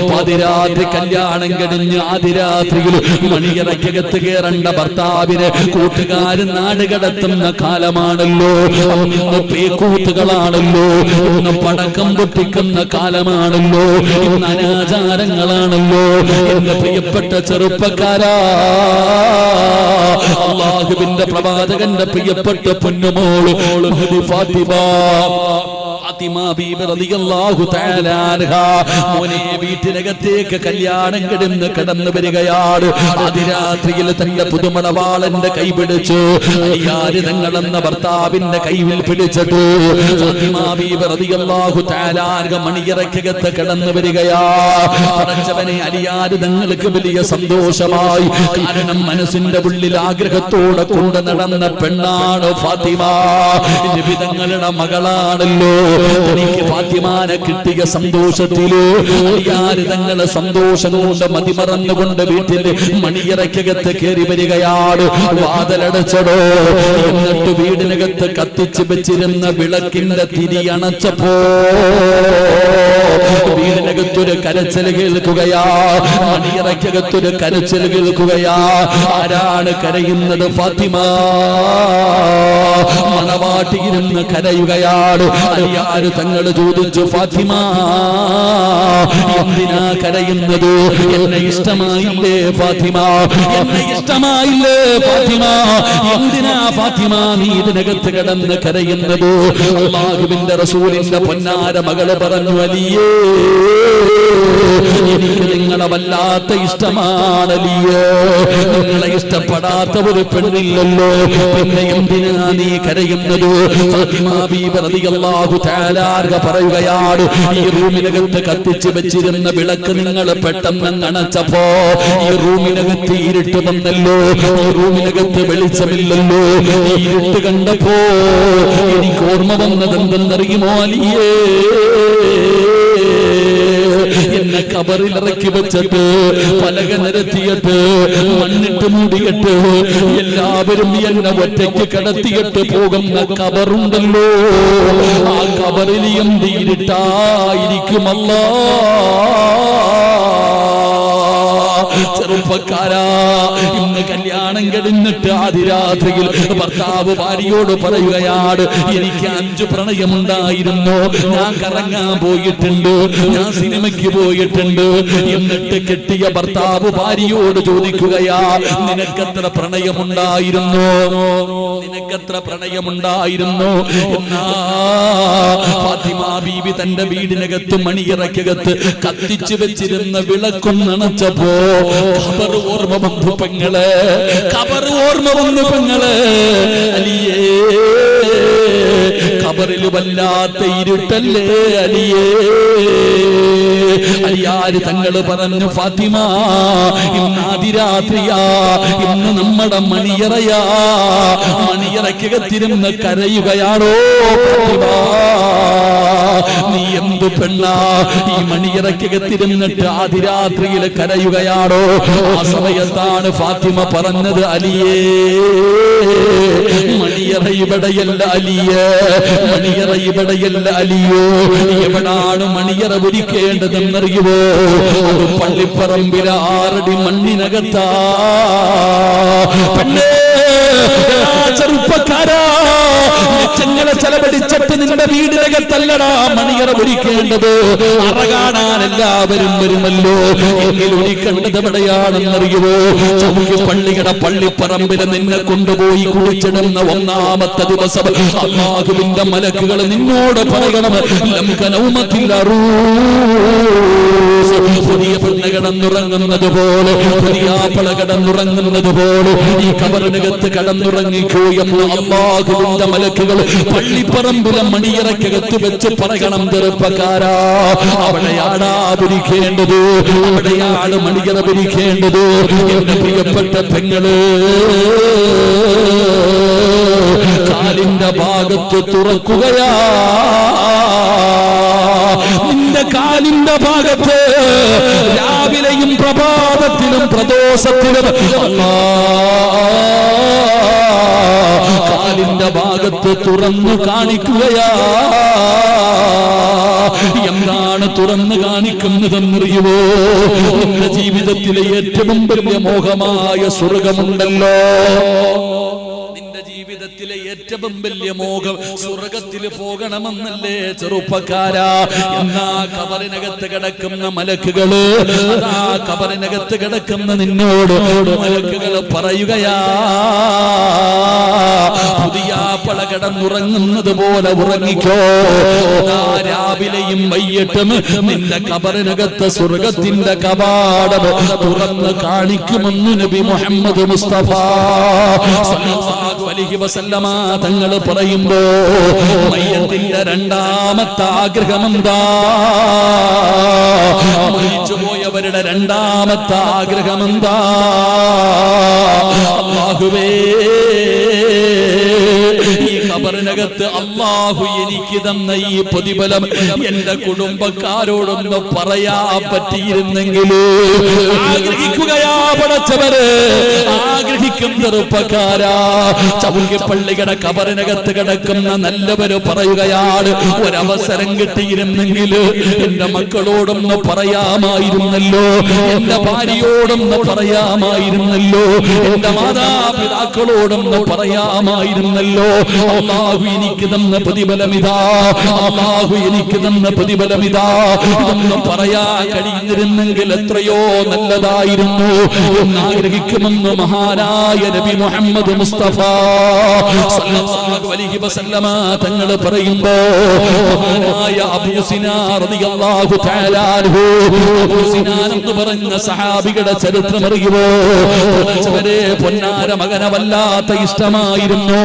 പാതിരാത്രി കല്യാണം കഴിഞ്ഞ് ആദിരാത്രിയിൽ മണിയറയ്ക്കകത്ത് കയറേണ്ട ഭർത്താവിന് കൂട്ടുകാരൻ നാട് കടത്തുന്ന കാലമാണല്ലോ. ഇന്ന് പേക്കൂത്തുകളാണല്ലോ, ഇന്ന് പടക്കം പൊട്ടിക്കുന്ന കാലമാണല്ലോ, ഇന്ന് അനാചാരങ്ങളാണല്ലോ. എന്റെ പ്രിയപ്പെട്ട ചെറുപ്പക്കാരാ, അല്ലാഹുവിന്റെ പ്രവാചകന്റെ പ്രിയപ്പെട്ട പൊന്നുമോള് ഫാത്തിമ മോനെ വീട്ടിനകത്തേക്ക് കല്യാണം കിടന്ന് കടന്നു വരികയാണ്. അതിരാത്രിയിൽ തന്റെ പുതുമണവാളന്റെ കൈ പിടിച്ചു അയ്യാര് തങ്ങളെന്ന ഭർത്താവിന്റെ കൈവിൽ പിടിച്ചിട്ടു മണിയറയ്ക്കകത്ത് കടന്നു വരികയാ. പടച്ചവനെ അലിയാര് തങ്ങൾക്ക് വലിയ സന്തോഷമായി. കാരണം മനസ്സിന്റെ ഉള്ളിൽ ആഗ്രഹത്തോടെ കൊണ്ട് നടന്ന പെണ്ണാണ് ഫാത്തിമ. നബി തങ്ങളുടെ മകളാണല്ലോ. എനിക്ക് ഫാത്തിമാനെ കിട്ടിയ സന്തോഷത്തില് അലിയാര് തങ്ങളെ സന്തോഷം കൊണ്ട് മതിമറന്നുകൊണ്ട് വീട്ടിൽ മണിയറയ്ക്കകത്ത് കയറി വരികയാണ്. വാതിലടച്ചടോ. എന്നിട്ട് വീടിനകത്ത് കത്തിച്ചു വെച്ചിരുന്ന വിളക്കിന്റെ തിരി അണച്ചപ്പോ വീടിനകത്തൊരു കരച്ചിൽ കേൾക്കുകയാ. മണിയറയ്ക്കകത്തൊരു കരച്ചിൽ കേൾക്കുകയാ. ആരാണ് കരയുന്നത്? ഫാത്തിമ മണവാട്ടിയിരുന്ന് കരയുകയാണ്. അലിയാര് തങ്ങൾ ചോദിച്ചു, ഫാത്തിമ എന്തിനാ കരയുന്നത്? എന്നെ ഇഷ്ടമായില്ലേ ഫാത്തിമ? എന്നെ ഇഷ്ടമായില്ലേ ഫാത്തിമ? എന്തിനാ ഫാത്തിമ നീ ഇതിനകത്ത് കിടന്ന് കരയുന്നത്? അല്ലാഹുവിന്റെ റസൂലിന്റെ പൊന്നാര മകള് പറഞ്ഞു, അലിയേ എനിക്ക് നിങ്ങളെ വല്ലാത്ത ഇഷ്ടമാണ് അലിയേ. നിങ്ങളെ ഇഷ്ടപ്പെടാത്ത ഒരു പെണ്ണില്ലല്ലോ, പിന്നെ എന്തിനാ നീ കരയുന്നത്? ഫാത്തിമ ബീബി റളിയല്ലാഹു തആല പറയുകയാണ്, ഈ റൂമിനകത്ത് കത്തിച്ചു വെച്ചിരുന്ന വിളക്ക് നിങ്ങൾ പെട്ടെന്ന് അണച്ചപ്പോ ഈ റൂമിനകത്ത് ഇരുട്ട് വന്നല്ലോ, ഈ റൂമിനകത്ത് വെളിച്ചമില്ലല്ലോ. ഈ ഇരുട്ട് കണ്ടപ്പോ എനിക്ക് ഓർമ്മ വന്നത് എന്തെന്നറിയുമോ അലിയേ? എന്നെ കബറിൽ ഇറക്കി വെച്ചിട്ട് പലക നിരത്തിയിട്ട് മണ്ണിട്ട് മൂടിയിട്ട് എല്ലാവരും എന്നെ ഒറ്റയ്ക്ക് കിടത്തിയിട്ട് പോകുന്ന കബറുണ്ടല്ലോ, ആ കബറിൽ എന്തിരുട്ടായിരിക്കുമല്ലോ. ചെറുപ്പക്കാരാ, ഇന്ന് കല്യാണം കഴിഞ്ഞിട്ട് അതിരാത്രിയിൽ ഭർത്താവ് ഭാര്യയോട് പറയുകയാണ്, എനിക്ക് 5 പ്രണയമുണ്ടായിരുന്നു, ഞാൻ കറങ്ങാൻ പോയിട്ടുണ്ട്, ഞാൻ സിനിമയ്ക്ക് പോയിട്ടുണ്ട്. എന്നിട്ട് കെട്ടിയ ഭർത്താവ് ഭാര്യയോട് ചോദിക്കുകയാ, നിനക്കെത്ര പ്രണയമുണ്ടായിരുന്നു? നിനക്കെത്ര പ്രണയമുണ്ടായിരുന്നു? എന്നാ ഫാത്തിമ ബീബി തന്റെ വീടിനകത്ത് മണിയറയ്ക്കകത്ത് കത്തിച്ചു വെച്ചിരുന്ന വിളക്കും നനച്ചപ്പോ ഖബർ ഓർമ്മ വന്നു പെങ്ങളെ, ഖബർ ഓർമ്മ വന്നു പെങ്ങളെ. അലിയേ ഖബറിൽ വല്ലാത്ത ഇരുട്ടല്ലേ അലിയേ. അലിയാര് തങ്ങള് പറഞ്ഞു, ഫാത്തിമ ഇന്ന് അതിരാത്രിയാ, ഇന്ന് നമ്മുടെ മണിയറയാ, മണിയറയ്ക്കകത്തിരുന്ന് കരയുകയാണോ ഫാത്തിമ? നീ എന്ത് പെണ്ണാ ഈ മണിയറയ്ക്കകത്തിരുന്നിട്ട് ആദിരാത്രിയിൽ കരയുകയാണോ? ആ സമയത്താണ് ഫാത്തിമ പറഞ്ഞത്, അലിയേ മണിയറ ഇവിടെയല്ല അലിയേ, മണിയറ ഇവിടെയല്ല അലിയോ. എവിടാണ് മണിയറ ഒരുക്കേണ്ടതെന്നറിയുവോ? ഒരു പള്ളിപ്പറമ്പിലെ 6 അടി മണ്ണിനകത്താ. പെണ്ണേ ചെറുപ്പക്കാരാ, ലക്ഷങ്ങളെ ചെലവഴിച്ചിട്ട് നിന്റെ വീടിനകത്തല്ലടാ മണിയറ ഒരുക്കേണ്ടത്. അറ കാണാൻ എല്ലാവരും വരുമല്ലോ, എങ്കിൽ ഒരുക്കേണ്ടത് എവിടെയാണെന്നറിയുവോ? ചൗക്കി പള്ളിയുടെ പള്ളിപ്പറമ്പിൽ നിന്നെ കൊണ്ടുപോയി കുളിച്ചിടുന്ന 1ാമത്തെ ദിവസം അല്ലാഹുവിന്റെ മലക്കുകൾ നിന്നോട് പറയണം, പുതിയ പെണ്ണ് കിടന്നുറങ്ങുന്നത് പോലെ, പുതിയ ആപ്പള കിടന്നുറങ്ങുന്നത് പോലെ ഈ കബറിനകത്ത് കിടന്നുറങ്ങിക്കോ എന്ന് അല്ലാഹുവിന്റെ മലക്കുകൾ പള്ളിപ്പറമ്പിലെ മണിയറയ്ക്കകത്ത് വെച്ച് പറയണം. ചെറുപ്പക്കാരാ, അവിടെയാണ് പിരിക്കേണ്ടത്, അവിടെയാണ് മണിയറ പിരിക്കേണ്ടത്. എന്റെ പ്രിയപ്പെട്ട പെങ്ങള്, കാലിന്റെ ഭാഗത്ത് തുറക്കുകയാ. നിന്റെ കാലിന്റെ ഭാഗത്ത് രാവിലെയും പ്രഭാതത്തിലും പ്രദോഷത്തിലും കാലിന്റെ ഭാഗത്ത് തുറന്നു കാണിക്കുകയാ. എന്താണ് തുറന്നു കാണിക്കുന്നതെന്നറിയുവോ? നിന്റെ ജീവിതത്തിലെ ഏറ്റവും വലിയ മോഹമായ സ്വർഗമുണ്ടല്ലോ. നിന്റെ ജീവിതത്തിലെ ഏറ്റവും വലിയ മോഹം സ്വർഗത്തിൽ പോകണമെന്നല്ലേ ചെറുപ്പക്കാരാ? എന്നാ കബറിനകത്ത് കിടക്കുന്ന മലക്കുകള്, ആ കബറിനകത്ത് കിടക്കുന്ന നിന്നോട് മലക്കുകൾ പറയുകയാ, പുതിയ പള കിടന്നുറങ്ങുന്നത് പോലെ ഉറങ്ങിക്കോ. രാവിലെയും വൈകിട്ടും നിന്റെ കബറിനകത്ത് സ്വർഗത്തിന്റെ കവാടം തുറന്ന് കാണിക്കുമെന്ന് നബി മുഹമ്മദ് മുസ്തഫ സല്ലല്ലാഹു അലൈഹി വസല്ലമ തങ്ങൾ പറയുമ്പോ മയ്യത്തിന്റെ രണ്ടാമത്തെ ആഗ്രഹം എന്താ? മരിച്ചുപോയവരുടെ രണ്ടാമത്തെ ആഗ്രഹം എന്താ? അല്ലാഹുവേ, ഈ കബറിനകത്ത് അല്ലാഹു എനിക്ക് തന്ന ഈ പ്രതിഫലം എന്റെ കുടുംബക്കാരോടൊന്ന് പറയാ പറ്റിയിരുന്നെങ്കിൽ. ആഗ്രഹിക്കുകയാ പടച്ചവര്, ആഗ്രഹിക്കും ചെറുപ്പക്കാരാ. ചൗക്കിപ്പള്ളിയുടെ കബറിനകത്ത് കിടക്കുന്ന നല്ലവര് പറയുകയാണ്, ഒരവസരം കിട്ടിയിരുന്നെങ്കിൽ എന്റെ മക്കളോടൊന്ന് പറയാമായിരുന്നല്ലോ, എന്റെ ഭാര്യയോടൊന്ന് പറയാമായിരുന്നല്ലോ, എന്റെ മാതാപിതാക്കളോടൊന്ന് പറയാമായിരുന്നല്ലോ. അല്ലാഹു എനിക്ക് തന്ന പ്രതിഫലമിതാ, അല്ലാഹു എനിക്ക് തന്ന പ്രതിഫലമിതാ. ഇതൊന്ന് പറയാൻ കഴിഞ്ഞിരുന്നെങ്കിൽ എത്രയോ നല്ലതായിരുന്നു എന്നാഗ്രഹിക്കുമെന്ന് മഹാനായ നബി മുഹമ്മദ് മുസ്തഫ സല്ലല്ലാഹു അലൈഹി വസല്ലമ തങ്ങൾ പറയുമ്പോ മഹാനായ അബൂ സിനാൻ റളിയല്ലാഹു തആല അൻഹു, അബൂ സിനാൻ എന്ന് പറഞ്ഞ സഹാബിയുടെ ചരിത്രം അറിയുമോ? പൊന്നാര മകനെ വല്ലാത്ത ഇഷ്ടമായിരുന്നു.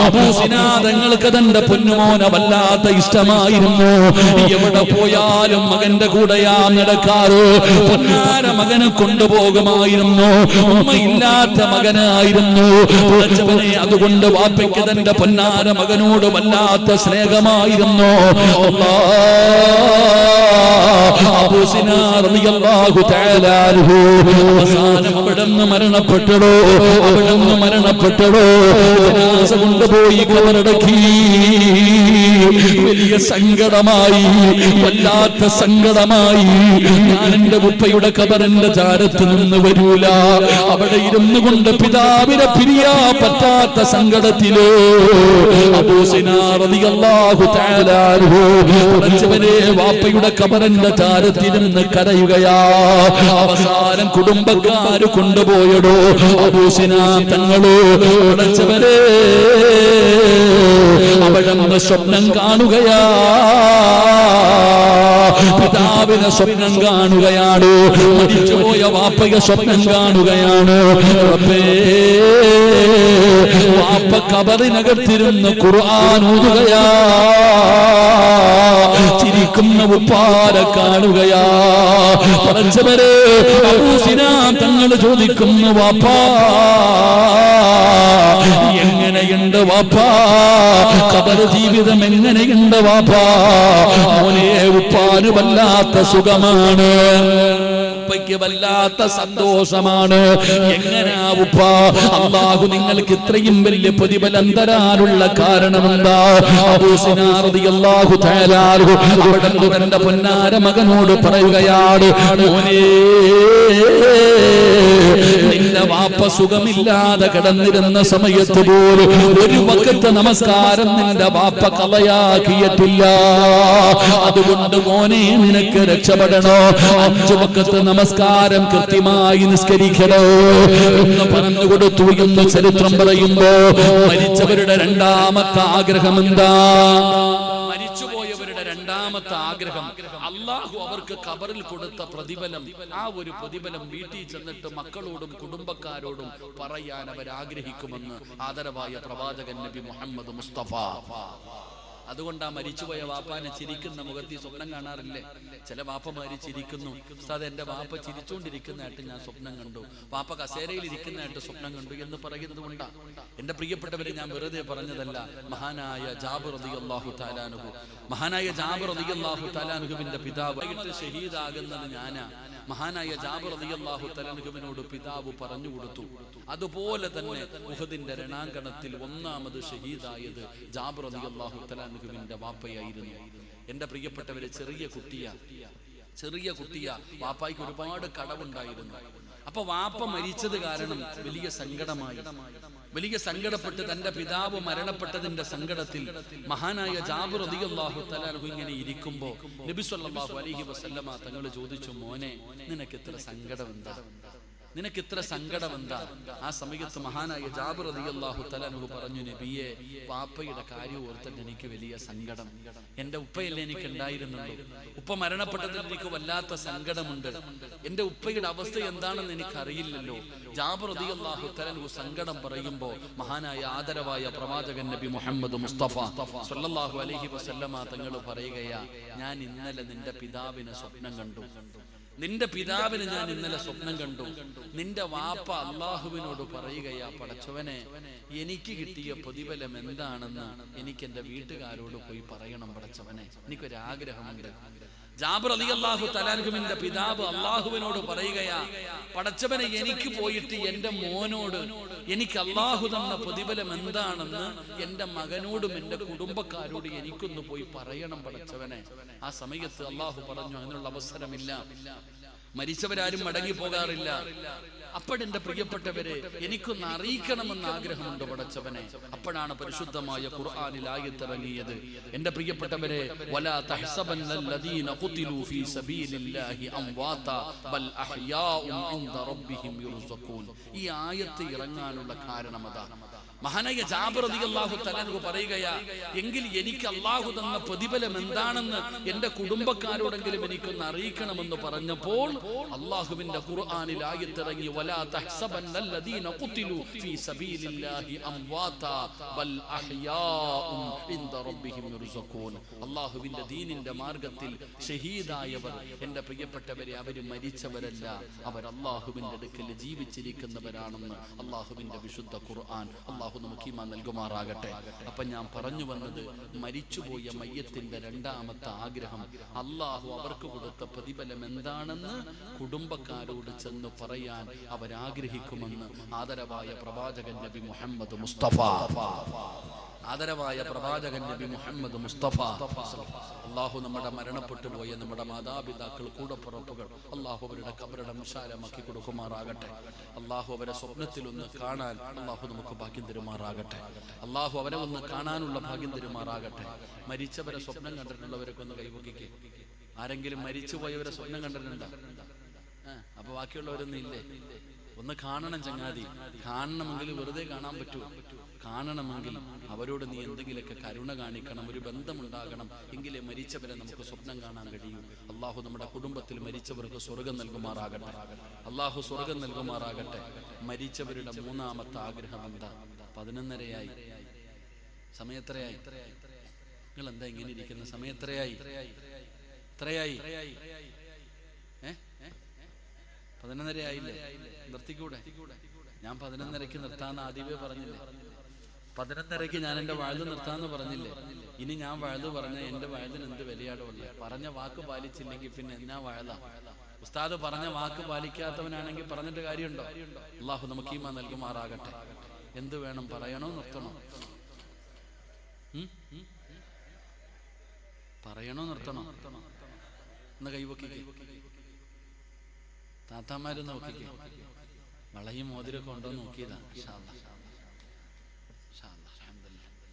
അബൂ സിനാൻ തങ്ങൾക്ക് തന്റെ പൊന്നുമോനെ വല്ലാത്ത ഇഷ്ടമായിരുന്നു. എവിടെ പോയാലും മകന്റെ കൂടെയാ നടക്കാറ്. പൊന്നാര മകനെ കൊണ്ടുപോകുമായിരുന്നു. ഉമ്മയില്ലാത്ത മകനായിരുന്നു. അതുകൊണ്ട് വാപ്പയ്ക്ക് തന്റെ പൊന്നാര മകനോട് വല്ലാത്ത സ്നേഹമായിരുന്നു. അബൂ സിനാൻ റളിയല്ലാഹു തആല അൻഹു അവസാനം അവിടുന്ന് മരണപ്പെട്ടടോ, അവിടുന്ന് മരണപ്പെട്ടടോ. ജനാസ കൊണ്ടുപോയി കബറടക്കി. വലിയ സങ്കടമായി, വല്ലാത്ത സങ്കടമായി. ഞാൻ എന്റെ ഉപ്പയുടെ കബറിന്റെ ചാരത്ത് നിന്ന് വരൂല. അവിടെ ഇരുന്നു കൊണ്ട് പിതാവിനെ പിരിയാ പറ്റാത്ത സങ്കടത്തില് അബൂ സിനാൻ റളിയല്ലാഹു തആല അൻഹു പടച്ചവനെ വാപ്പയുടെ കബറിന്റെ ചാരത്തിരുന്ന് കരയുകയാ. അവസാനം കുടുംബക്കാര് കൊണ്ടുപോയടോ അബൂ സിനാൻ തങ്ങള്. പടച്ചവനെ അവിടുന്ന് സ്വപ്നം കാണുകയാ, പിതാവിനെ സ്വപ്നം കാണുകയാണ്, മരിച്ചുപോയ വാപ്പയെ സ്വപ്നം കാണുകയാണ്. വാപ്പ കബറിനകത്തിരുന്ന് ഖുർആൻ ഓതുകയാ, ചിരിക്കുന്ന ഉപ്പാരെ കാണുകയാ. പടച്ചവരെ, അബൂ സിനാൻ തങ്ങൾ ചോദിക്കുന്നു, വാപ്പാ എങ്ങനെയുണ്ട് വാപ്പാ, ഖബർ ജീവിതം എങ്ങനെയുണ്ട് വാപ്പാ? മോനെ, ഉപ്പാന് വല്ലാത്ത സുഖമാണ്, ഉപ്പയ്ക്ക് വല്ലാത്ത സന്തോഷമാണ്. എങ്ങനാ ഉപ്പ? അല്ലാഹു നിങ്ങൾക്ക് ഇത്രയും വലിയ പ്രതിഫലം തരാനുള്ള കാരണമെന്താ? അബൂ സിനാൻ റളിയല്ലാഹു തആല അൻഹു അവിടുന്ന് തന്റെ പൊന്നാര മകനോട് പറയുകയാണ്, മോനെ, നിന്റെ വാപ്പ സുഖമില്ലാതെ കിടന്നിരുന്ന സമയത്ത് പോലും ഒരു വഖത്ത് നമസ്കാരം നിന്റെ വാപ്പ കളയാക്കിയിട്ടില്ല. അതുകൊണ്ട് മോനെ, നിനക്ക് രക്ഷപ്പെടണോ, 5 വഖത്ത് നമസ്കാരം കൃത്യമായി നിസ്കരിക്കണോ എന്ന് പറഞ്ഞു കൊടുത്തു എന്ന് ചരിത്രം പറയുമ്പോ മരിച്ചവരുടെ രണ്ടാമത്തെ ആഗ്രഹം എന്താ? മരിച്ചുപോയവരുടെ രണ്ടാമത്തെ ആഗ്രഹം അല്ലാഹു അവർക്ക് ഖബറിൽ കൊടുത്ത പ്രതിഫലം, ആ ഒരു പ്രതിഫലം വീട്ടിൽ ചെന്നിട്ട് മക്കളോടും കുടുംബക്കാരോടും പറയാൻ അവർ ആഗ്രഹിക്കുമെന്ന് ആദരവായ പ്രവാചകൻ നബി മുഹമ്മദ് മുസ്തഫ അതുകൊണ്ടാ മരിച്ചുപോയ വാപ്പാനെ ചിരിക്കുന്ന മുഖത്ത് സ്വപ്നം കാണാറില്ലേ? ചില വാപ്പമാര് ചിരിക്കുന്നു, ഉസ്താദ് എന്റെ വാപ്പ ചിരിച്ചുകൊണ്ടിരിക്കുന്നതായിട്ട് ഞാൻ സ്വപ്നം കണ്ടു, വാപ്പ കസേരയിൽ ഇരിക്കുന്നതായിട്ട് സ്വപ്നം കണ്ടു എന്ന് പറയുന്നത് കൊണ്ടാ. എന്റെ പ്രിയപ്പെട്ടവരെ, ഞാൻ വെറുതെ പറഞ്ഞതല്ല. മഹാനായ ജാബിർ റളിയല്ലാഹു തആല അൻഹു, മഹാനായ ജാബിർ റളിയല്ലാഹു തആല അൻഹുവിന്റെ പിതാവ് ഷഹീദാകുന്നത് ഞാനാ. മഹാനായ ജാബിർ റളിയല്ലാഹു തആല അൻഹുവിനോട് പിതാവ് പറഞ്ഞു കൊടുത്തു. അതുപോലെ തന്നെ ഉഹദിന്റെ രണാങ്കണത്തിൽ ഒന്നാമത് ഷഹീദായത് ജാബിർ റളിയല്ലാഹു തആല അൻഹുവിന്റെ വാപ്പയായിരുന്നു. എന്റെ പ്രിയപ്പെട്ടവരെ, ചെറിയ കുട്ടിയ വാപ്പായ്ക്ക് ഒരുപാട് കടവുണ്ടായിരുന്നു. അപ്പൊ വാപ്പ മരിച്ചത് കാരണം വലിയ സങ്കടപ്പെട്ട് തന്റെ പിതാവ് മരണപ്പെട്ടതിന്റെ സങ്കടത്തിൽ മഹാനായ ജാബിർ റളിയല്ലാഹു തആല അൻഹു ഇങ്ങനെ ഇരിക്കുമ്പോ നബി സല്ലല്ലാഹു അലൈഹി വസല്ലമ തങ്ങൾ ചോദിച്ചു, മോനെ നിനക്ക് ഇത്ര സങ്കടം എന്താ? ആ സമയത്ത് മഹാനായ ജാബിർ റളിയല്ലാഹു തആല അൻഹു പറഞ്ഞു, നബിയെ, പാപ്പയുടെ കാര്യം ഓർത്തിട്ട് എനിക്ക് വലിയ സങ്കടം. എന്റെ ഉപ്പയല്ലേ എനിക്ക് ഉണ്ടായിരുന്നുള്ളൂ, ഉപ്പ മരണപ്പെട്ടതിൽ എനിക്ക് വല്ലാത്ത സങ്കടമുണ്ട്. എന്റെ ഉപ്പയുടെ അവസ്ഥ എന്താണെന്ന് എനിക്കറിയില്ലല്ലോ. ജാബിർ റളിയല്ലാഹു തആല അൻഹു സങ്കടം പറയുമ്പോ മഹാനായ ആദരവായ പ്രവാചകൻ നബി മുഹമ്മദ് മുസ്തഫ സ്വല്ലല്ലാഹു അലൈഹി വസല്ലമ തങ്ങൾ പറയുകയാ, ഞാൻ ഇന്നലെ നിന്റെ പിതാവിനെ സ്വപ്നം കണ്ടു. നിന്റെ വാപ്പ അള്ളാഹുവിനോട് പറയുകയാ, പടച്ചവനെ, എനിക്ക് കിട്ടിയ പ്രതിഫലം എന്താണെന്ന് എനിക്ക് എന്റെ വീട്ടുകാരോട് പോയി പറയണം പടച്ചവനെ, എനിക്കൊരാഗ്രഹമുണ്ട്. ജാബിർ റളിയല്ലാഹു തആല അൻഹുവിന്റെ പിതാവ് അള്ളാഹുവിനോട് പറയുകയാ, പടച്ചവനെ, എനിക്ക് പോയിട്ട് എന്റെ മോനോട് എനിക്ക് അള്ളാഹു തന്ന പ്രതിഫലം എന്താണെന്ന് എന്റെ മകനോടും എന്റെ കുടുംബക്കാരോട് എനിക്കൊന്ന് പോയി പറയണം പടച്ചവനെ. ആ സമയത്ത് അള്ളാഹു പറഞ്ഞു, അതിനുള്ള അവസരമില്ല, മരിച്ചവരാരും മടങ്ങി പോകാറില്ല. അപ്പോഴെന്റെ പ്രിയപ്പെട്ടവരെ, എനിക്കൊന്ന് അറിയിക്കണമെന്ന് ആഗ്രഹമുണ്ട് പടച്ചവനെ. അപ്പോഴാണ് പരിശുദ്ധമായ ഖുർആനിൽ ആയത്തിറങ്ങിയത്. എന്റെ പ്രിയപ്പെട്ടവരെ, വലാ തഹ്സബന്നല്ലദീന ഖുതിലൂ ഫീ സബീലില്ലാഹി അംവാതാ ബൽ അഹ്യാഉൻ ഇൻദ റബ്ബിഹിം യുർസഖൂൻ. ഈ ആയത്ത് ഇറങ്ങാനുള്ള കാരണം അതാ. മഹാനായ ജാബിർ റളിയല്ലാഹു തആല അൻഹു പറയുകയാ, എങ്കിൽ എനിക്ക് അല്ലാഹു തന്ന പ്രതിഫലം എന്താണെന്ന് എന്റെ കുടുംബക്കാരോടെങ്കിലും എനിക്കൊന്ന് അറിയിക്കണമെന്ന് പറഞ്ഞപ്പോൾ അല്ലാഹുവിന്റെ ഖുർആനിൽ ആയത്തിറങ്ങി, വലാ തഹ്സബന്നല്ലദീന ഖുതിലൂ ഫീ സബീലില്ലാഹി അംവാതാ ബൽ അഹ്യാഉൻ ഇൻദ റബ്ബിഹിം യുർസഖൂൻ. അല്ലാഹുവിന്റെ ദീനിന്റെ മാർഗ്ഗത്തിൽ ഷഹീദായവർ, എന്റെ പ്രിയപ്പെട്ടവരെ, അവർ മരിച്ചവരല്ല, അവർ അല്ലാഹുവിന്റെ അടുക്കൽ ജീവിച്ചിരിക്കുന്നവരാണെന്ന് അല്ലാഹുവിന്റെ വിശുദ്ധ ഖുർആൻ. അല്ലാഹു നമുക്ക് ഈമാൻ നൽകുമാറാകട്ടെ. അപ്പൊ ഞാൻ പറഞ്ഞു വന്നത്, മരിച്ചുപോയ മയ്യത്തിന്റെ രണ്ടാമത്തെ ആഗ്രഹം അല്ലാഹു അവർക്ക് കൊടുത്ത പ്രതിഫലം എന്താണെന്ന് കുടുംബക്കാരോട് ചെന്ന് പറയാൻ അവരാഗ്രഹിക്കുമെന്ന് ആദരവായ പ്രവാചകൻ നബി മുഹമ്മദ് മുസ്തഫ അല്ലാഹു നമ്മുടെ മരണപ്പെട്ടു പോയ നമ്മുടെ മാതാപിതാക്കൾ, കൂടപ്പുറപ്പുകൾ, അല്ലാഹു അവരുടെ ഖബറിടം വിശാലമാക്കി കൊടുക്കുമാറാകട്ടെ. അല്ലാഹു അവരെ സ്വപ്നത്തിൽ ഒന്ന് കാണാൻ അല്ലാഹു നമുക്ക് ഭാഗ്യം തരുമാറാകട്ടെ. അല്ലാഹു അവരെ ഒന്ന് കാണാനുള്ള ഭാഗ്യം തരുമാറാകട്ടെ. മരിച്ചവരെ സ്വപ്നം കണ്ടിട്ടുള്ളവരൊക്കെ ഒന്ന് കൈവക്കിക്കേ. ആരെങ്കിലും മരിച്ചുപോയവരെ സ്വപ്നം കണ്ടിട്ടുണ്ടോ? അപ്പൊ ബാക്കിയുള്ളവരൊന്നും ഇല്ലേ? ഒന്ന് കാണണം ചങ്ങാതി. കാണണമെങ്കിൽ വെറുതെ കാണാൻ പറ്റുമോ? കാണണമെങ്കിൽ അവരോട് നീ എന്തെങ്കിലുമൊക്കെ കരുണ കാണിക്കണം, ഒരു ബന്ധമുണ്ടാകണം, എങ്കിലേ മരിച്ചവരെ നമുക്ക് സ്വപ്നം കാണാൻ കഴിയൂ. അള്ളാഹു നമ്മുടെ കുടുംബത്തിൽ മരിച്ചവർക്ക് സ്വർഗം നൽകുമാറാകട്ടെ. അള്ളാഹു സ്വർഗം നൽകുമാറാകട്ടെ. മരിച്ചവരുടെ മൂന്നാമത്തെ ആഗ്രഹം എന്താ? 11:30 സമയത്രയായി? നിങ്ങൾ എന്താ ഇങ്ങനെ ഇരിക്കുന്ന? സമയത്രയായി? 11:30 ആയില്ലേ? നിർത്തിക്കൂടെ? ഞാൻ 11:30 നിർത്താന്ന് ആദ്യമേ പറഞ്ഞില്ലേ? 11:30 ഞാൻ എന്റെ വഴുത് നിർത്താന്ന് പറഞ്ഞില്ലേ? ഇനി ഞാൻ വഴുത് പറഞ്ഞ എന്റെ വഴുതിന് എന്ത് വിലയാടുമല്ലേ? പറഞ്ഞ വാക്ക് പാലിച്ചില്ലെങ്കിൽ പിന്നെ എന്നാ വഴുത? ഉസ്താദ് പറഞ്ഞ വാക്ക് പാലിക്കാത്തവനാണെങ്കിൽ പറഞ്ഞിട്ട് കാര്യമുണ്ടോ? അല്ലാഹു നമുക്ക് ഈമാൻ നൽകുമാറാകട്ടെ. എന്ത് വേണം? പറയണോ നിർത്തണോ? പറയണോ നിർത്തണോ? എന്ന് കൈവക്കിക്കേ. താത്താമാര് നോക്കിക്കേ. വളയും മോതിരൊക്കെ ഉണ്ടോ നോക്കിയതാ.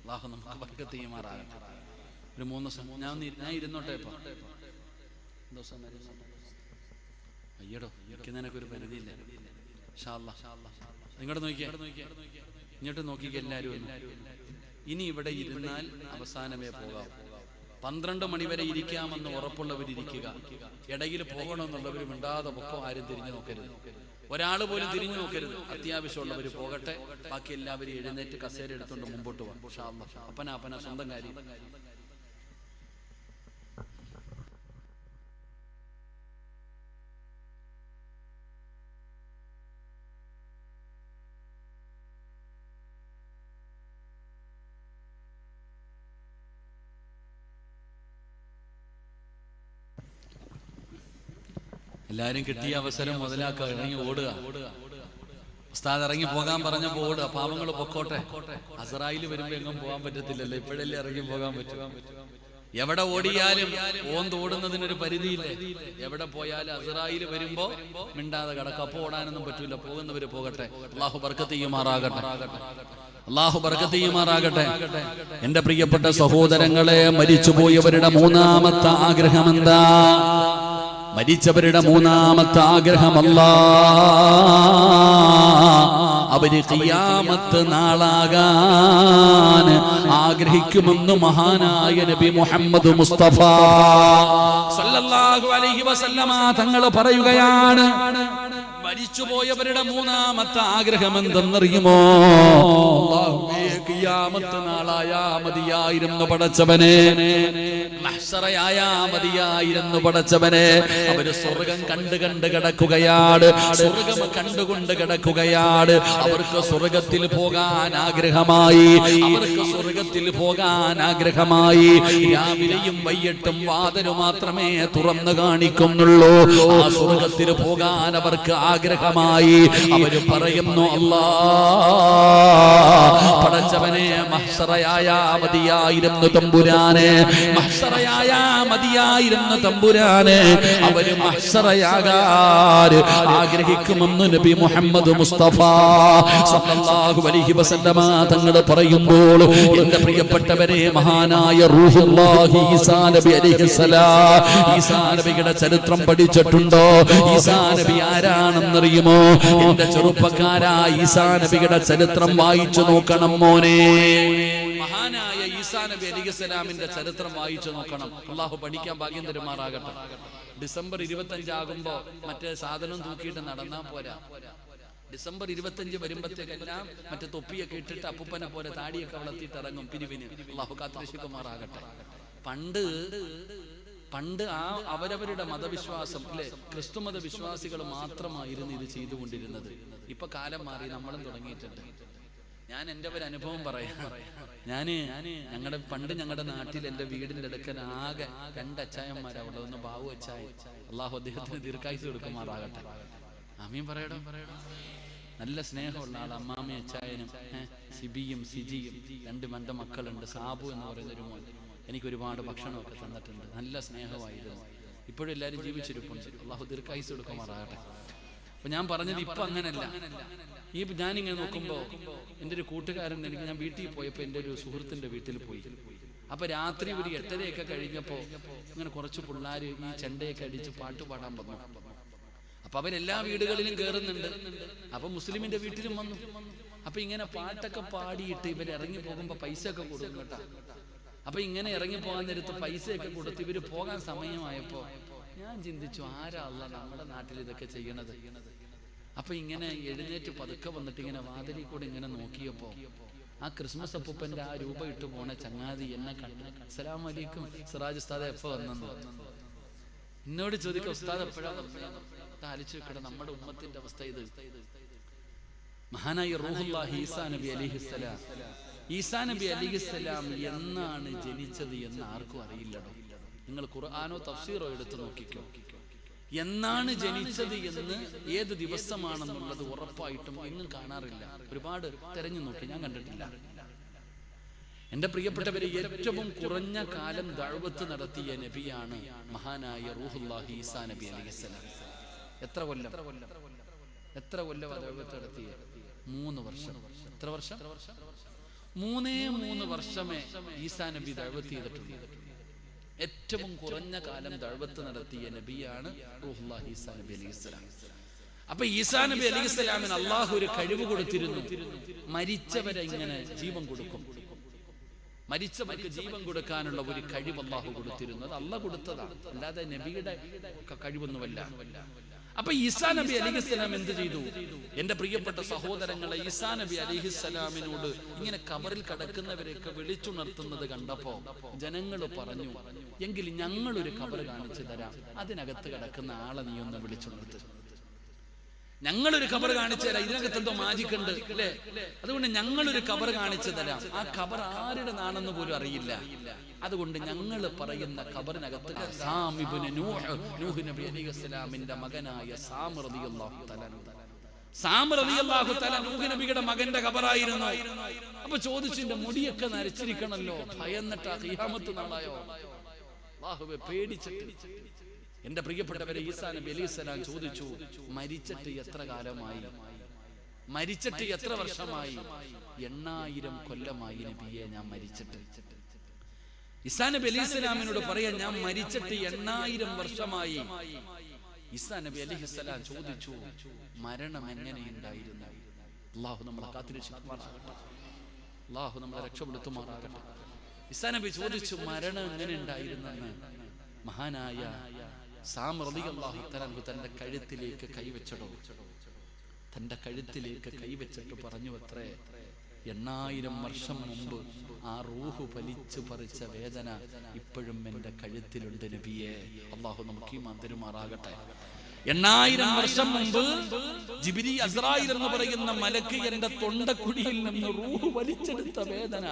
അല്ലാഹു നമുക്ക് ബർക്കത്ത് ചെയ്യുമാറാകട്ടെ. ഒരു 3 ദിവസം ഞാൻ ഇരുന്നോട്ടെ. ഇപ്പൊ ദിവസം അയ്യടോ, ഇരിക്കുന്നതിനൊക്കെ ഒരു പരിധിയില്ല. നിങ്ങോട്ട് നോക്കിയേ, ഇങ്ങോട്ട് നോക്കിക്കേ എല്ലാവരും. ഇനി ഇവിടെ ഇരുന്നാൽ അവസാനമേ പോകാവൂ. 12 മണി വരെ ഇരിക്കാമെന്ന് ഉറപ്പുള്ളവരിയ്ക്കുക. ഇടയിൽ പോകണമെന്നുള്ളവർ മിണ്ടാതെ പൊക്കം. ആരും തിരിഞ്ഞു നോക്കരുത്, ഒരാൾ പോലും തിരിഞ്ഞു നോക്കരുത്. അത്യാവശ്യമുള്ളവർ പോകട്ടെ, ബാക്കി എല്ലാവരും എഴുന്നേറ്റ് കസേര എടുത്തുകൊണ്ട് മുമ്പോട്ട് പോകാം. അപ്പന സ്വന്തം കാര്യം. എല്ലാരും കിട്ടിയ അവസരം മുതലാക്കുക, ഇറങ്ങി ഓടുക. ഉസ്താദ് ഇറങ്ങി പോകാൻ പറഞ്ഞപ്പോ ഓടുക. പാവങ്ങൾ പൊക്കോട്ടെ, അസ്രായേൽ വരുമ്പോ എങ്ങും പോകാൻ പറ്റത്തില്ലല്ലോ, ഇപ്പോഴല്ലേ ഇറങ്ങി പോകാൻ പറ്റും. എവിടെ ഓടിയാലും ഓടുന്നതിനൊരു പരിധിയില്ലേ. എവിടെ പോയാലും അസ്രായേൽ വരുമ്പോ മിണ്ടാതെ കിടക്കുക. അപ്പൊ ഓടാനൊന്നും പറ്റൂല. പോകുന്നവര് പോകട്ടെ. അല്ലാഹു ബർക്കത്ത് ചെയ്യുമാറാകട്ടെ. അല്ലാഹു ബർക്കത്ത് ചെയ്യുമാറാകട്ടെ. എന്റെ പ്രിയപ്പെട്ട സഹോദരങ്ങളെ, മരിച്ചുപോയവരുടെ മൂന്നാമത്തെ ആഗ്രഹം എന്താ? മരിച്ചവരുടെ മൂന്നാമത്തെ ആഗ്രഹമല്ല, അവര് ഖിയാമത്ത് നാളാകാൻ ആഗ്രഹിക്കുമെന്ന് മഹാനായ നബി മുഹമ്മദ് മുസ്തഫ സല്ലല്ലാഹു അലൈഹി വസല്ലമ തങ്ങൾ പറയുകയാണ്. മരിച്ചുപോയവരുടെ മൂന്നാമത്തെ ആഗ്രഹം എന്തെന്നറിയുമോ? അല്ലാഹുവേ, ഖിയാമത്ത് നാളായാ മതിയായിരുന്നു പടച്ചവനെ, മഹ്ശറയായാ മതിയായിരുന്നു പടച്ചവനെ. അവര് സ്വർഗം കണ്ട് കിടക്കുകയാണ്, സ്വർഗം കണ്ടുകൊണ്ട് കിടക്കുകയാണ്. അവർക്ക് സ്വർഗത്തിൽ പോകാൻ ആഗ്രഹമായി, അവർക്ക് സ്വർഗത്തിൽ പോകാൻ ആഗ്രഹമായി. രാവിലെയും വൈകിട്ടും വാതില് മാത്രമേ തുറന്നു കാണിക്കുന്നുള്ളൂ. ആ സ്വർഗത്തിൽ പോകാൻ അവർക്ക് ആഗ്രഹമായി. അവര് പറയുന്നു, അല്ലാ പടച്ചവനെ, മഹ്ശറയായാ മതിയായിരുന്നു തമ്പുരാനെ, മഹ്ശറയായാ മതിയായിരുന്നു തമ്പുരാനെ. അവര് മഹ്ശറയാകാൻ ആഗ്രഹിക്കുമെന്ന് നബി മുഹമ്മദ് മുസ്തഫ സല്ലല്ലാഹു അലൈഹി വസല്ലമ തങ്ങൾ പറയുമ്പോൾ, എന്റെ പ്രിയപ്പെട്ടവരെ, മഹാനായ റൂഹുല്ലാഹി ഈസാ നബി അലൈഹിസ്സലാം, ഈസാ നബിയുടെ ചരിത്രം പഠിച്ചിട്ടുണ്ടോ? ഈസാ നബി ആരാണെന്നറിയുമോ? എന്റെ ചെറുപ്പക്കാരാ, ഈസാ നബിയുടെ ചരിത്രം വായിച്ചു നോക്കണം മോനെ. മഹാനായ ഈസാ നബി അലൈഹിസ്സലാമിന്റെ ചരിത്രം വായിച്ചു നോക്കണം. അല്ലാഹു പഠിക്കാൻ ഭാഗ്യം തരുമാറാകട്ടെ. ഡിസംബർ 25 ആകുമ്പോ മറ്റേ സാധനം തൂക്കിയിട്ട് നടന്നാ പോരാ. ഡിസംബർ 25 വരുമ്പത്തേക്കെല്ലാം മറ്റേ തൊപ്പിയൊക്കെ ഇട്ടിട്ട് അപ്പൂപ്പനെ പോലെ താടിയൊക്കെ വളർത്തിയിട്ട് ഇറങ്ങും പിരിവിന്. അല്ലാഹു കാത്തുരക്ഷിക്കുമാറാകട്ടെ. പണ്ട് ആ അവരവരുടെ മതവിശ്വാസം അല്ലെ, ക്രിസ്തു മത വിശ്വാസികൾ മാത്രമായിരുന്നു ഇത് ചെയ്തുകൊണ്ടിരുന്നത്. ഇപ്പൊ കാലം മാറി, നമ്മളും തുടങ്ങിയിട്ടുണ്ട്. ഞാൻ എൻ്റെ ഒരു അനുഭവം പറയാം. ഞങ്ങളുടെ നാട്ടിൽ എൻ്റെ വീടിൻ്റെ അടുക്കൽ ആകെ 2 അച്ചായന്മാരാ ഉള്ളത്. ഒന്ന് ബാബു അച്ചായൻ, അള്ളാഹു അദ്ദേഹത്തിന് ദീർഘായുസ്സ് കൊടുക്കുമാറാകട്ടെ. ആമീൻ പറയടോ. നല്ല സ്നേഹമുള്ള ആൾ, അമ്മാമി അച്ചായനും സിബിയും സിജിയും 2 മക്കളുണ്ട്. സാബു എന്ന് പറയുന്നൊരു മോൻ എനിക്ക് ഒരുപാട് ഭക്ഷണമൊക്കെ തന്നിട്ടുണ്ട്. നല്ല സ്നേഹമായിരുന്നു. ഇപ്പോഴും എല്ലാവരും ജീവിച്ചിരിപ്പുണ്ട്. അള്ളാഹു ദീർഘായുസ്സ് കൊടുക്കുമാറാകട്ടെ. അപ്പൊ ഞാൻ പറഞ്ഞത് ഇപ്പൊ അങ്ങനല്ല. ഞാനിങ്ങനെ നോക്കുമ്പോ എൻ്റെ ഒരു കൂട്ടുകാരൻ, ഞാൻ വീട്ടിൽ പോയപ്പോ എൻ്റെ ഒരു സുഹൃത്തിന്റെ വീട്ടിൽ പോയി. അപ്പൊ രാത്രി ഒരു 8:30 കഴിഞ്ഞപ്പോ ഇങ്ങനെ കുറച്ച് പിള്ളേര് ഈ ചെണ്ടയൊക്കെ അടിച്ച് പാട്ട് പാടാൻ വന്നു. അപ്പൊ അവരെല്ലാ വീടുകളിലും കയറുന്നുണ്ട്. അപ്പൊ മുസ്ലിമിന്റെ വീട്ടിലും വന്നു. അപ്പൊ ഇങ്ങനെ പാട്ടൊക്കെ പാടിയിട്ട് ഇവര് ഇറങ്ങി പോകുമ്പോ പൈസ ഒക്കെ കൊടുക്കും കേട്ടാ. അപ്പൊ ഇങ്ങനെ ഇറങ്ങി പോകാൻ നേരത്ത് പൈസയൊക്കെ കൊടുത്ത് ഇവര് പോകാൻ സമയമായപ്പോ ഞാൻ ചിന്തിച്ചു, ആരാ അല്ലാ നമ്മുടെ നാട്ടിൽ ഇതൊക്കെ ചെയ്യണത്? അപ്പൊ ഇങ്ങനെ എഴുന്നേറ്റ് പതുക്കെ വന്നിട്ട് ഇങ്ങനെ വാതിലിൽ കൂടെ ഇങ്ങനെ നോക്കിയപ്പോ ആ ക്രിസ്മസ് അപ്പൂപ്പന്റെ ആ രൂപ ഇട്ട് പോണ ചങ്ങാതി എന്നെ കണ്ടു. അസ്സലാമു അലൈക്കും സിറാജ് ഉസ്താദ്, എപ്പോ വന്നെന്ന് എന്നോട് ചോദിക്കുക, ഉസ്താദ് എപ്പോഴാ ആലോചിച്ച് വെക്കട്ടെ നമ്മുടെ ഉമ്മത്തിന്റെ അവസ്ഥ ഇത്. മഹാനായ റൂഹുല്ലാഹി ഈസാ നബി അലൈഹിസ്സലാം, ഈസാ നബി അലൈഹിസ്സലാം എന്നാണ് ജനിച്ചത് എന്ന് ആർക്കും അറിയില്ലടോ. നിങ്ങൾ ഖുർആനോ തഫ്സീറോ എടുത്ത് നോക്കിക്കോ. എന്നാണ് ജനിച്ചത് എന്ന്, ഏത് ദിവസമാണെന്നുള്ളത് ഉറപ്പായിട്ടും എങ്ങും കാണാറില്ല. ഒരുപാട് തെരഞ്ഞു നോക്കി, ഞാൻ കണ്ടിട്ടില്ല. എന്റെ പ്രിയപ്പെട്ടവരെ, ഏറ്റവും കുറഞ്ഞ കാലം ദഅവത്ത് നടത്തിയ നബിയാണ് മഹാനായ റൂഹുല്ലാഹി ഈസാ നബി അലൈഹിസ്സലാം. എത്ര കൊല്ലം ദഅവത്ത് നടത്തിയ? 3 വർഷം. എത്ര വർഷം? 3 വർഷമേ ഈസാ നബി ദഅവത്ത് ചെയ്തിട്ടുള്ളൂ. ഏറ്റവും കുറഞ്ഞ കാലം ദഅവത്ത് നടത്തിയ നബിയാണ് റൂഹുല്ലാഹി ഈസാ നബി അലൈഹിസ്സലാം. അപ്പൊ ഈസാ നബി അലൈഹിസ്സലാമിന് അള്ളാഹു ഒരു കഴിവ് കൊടുത്തിരുന്നു. മരിച്ചവരെ ഇങ്ങനെ ജീവൻ കൊടുക്കും. മരിച്ചവർക്ക് ജീവൻ കൊടുക്കാനുള്ള ഒരു കഴിവ് അള്ളാഹു കൊടുത്തിരുന്നു. അത് അള്ളാഹ് കൊടുത്തതാണ്, അല്ലാതെ നബിയുടെ കഴിവൊന്നുമല്ല. അപ്പൊ ഈസാ നബി അലൈഹിസ്സലാം എന്ത് ചെയ്തു? എന്റെ പ്രിയപ്പെട്ട സഹോദരങ്ങളെ, ഈസാ നബി അലൈഹിസ്സലാമിനോട് ഇങ്ങനെ കബറിൽ കിടക്കുന്നവരെയൊക്കെ വിളിച്ചുണർത്തുന്നത് കണ്ടപ്പോ ജനങ്ങൾ പറഞ്ഞു, എങ്കിൽ ഞങ്ങളൊരു കബർ കാണിച്ചു തരാം, അതിനകത്ത് കിടക്കുന്ന ആളെ നീ ഒന്ന് വിളിച്ചുണർത്ത്. ഞങ്ങളൊരു ഖബർ കാണിച്ചു തരാം, ഇതിനകത്ത് എന്തോ മാജിക്കുണ്ട് അല്ലേ? അതുകൊണ്ട് ഞങ്ങളൊരു ഖബർ കാണിച്ചു തരാം. ആ ഖബർ ആരുടെ നാണെന്ന് പോലും അറിയില്ല. അതുകൊണ്ട് ഞങ്ങൾ പറയുന്ന ഖബറിനകത്ത് സാം ഇബ്നു നൂഹ് നബി അലൈഹിസ്സലാമിന്റെ മകനായ സാം റളിയല്ലാഹു തആല, സാം റളിയല്ലാഹു തആല നൂഹ് നബിയുടെ മകന്റെ ഖബറായിരുന്നു. അപ്പൊ ചോദിച്ചിന്റെ മുടിയൊക്കെ നരച്ചിരിക്കണല്ലോ, ഭയന്നിട്ടാ ഖിയാമത്ത് നാളായോ? അല്ലാഹുവേ പേടിച്ചിട്ട്. എന്റെ പ്രിയപ്പെട്ടവരെ, ഈസാ നബി അലൈഹിസ്സലാം ചോദിച്ചു, മരിച്ചിട്ട് എത്ര കാലമായി? മരിച്ചിട്ട് എത്ര വർഷമായി? 8000 കൊല്ലമായി നബിയെ ഞാൻ മരിച്ചിട്ട്. ഈസാ നബി അലൈഹിസ്സലാമിനോട് പറയാൻ, ഞാൻ മരിച്ചിട്ട് 8000 വർഷമായി. ഈസാ നബി അലൈഹിസ്സലാം ചോദിച്ചു, മരണം എങ്ങനെയുണ്ടായിരുന്നു? അല്ലാഹു നമ്മളെ കാത്തിരക്ഷിക്കുമാറാകട്ടെ, അല്ലാഹു നമ്മളെ രക്ഷപ്പെടുത്തുമാറാകട്ടെ. ഈസാ നബി ചോദിച്ചു, മരണം എങ്ങനെ ഉണ്ടായിരുന്നെന്ന്. മഹാനായ സാം റളിയല്ലാഹു തആല തന്റെ കഴുത്തിലേക്ക് കൈവച്ചടോ, തന്റെ കഴുത്തിലേക്ക് കൈവച്ചിട്ട് പറഞ്ഞു അത്രേ, 8000 വർഷം മുമ്പ് ആ റൂഹ് വലിച്ചു പറിച്ച വേദന ഇപ്പോഴും എന്റെ കഴുത്തിലുണ്ട് നബിയെ. അല്ലാഹു നമുക്ക് ഈമാൻ തരുമാറാകട്ടെ. 8000 വർഷം മുമ്പ് ജിബ്രീൽ അസ്രായിൽ എന്ന് പറയുന്ന മലക്ക് എന്റെ തൊണ്ടക്കുഴിയിൽ നിന്ന് റൂഹ് വലിച്ചെടുത്ത വേദന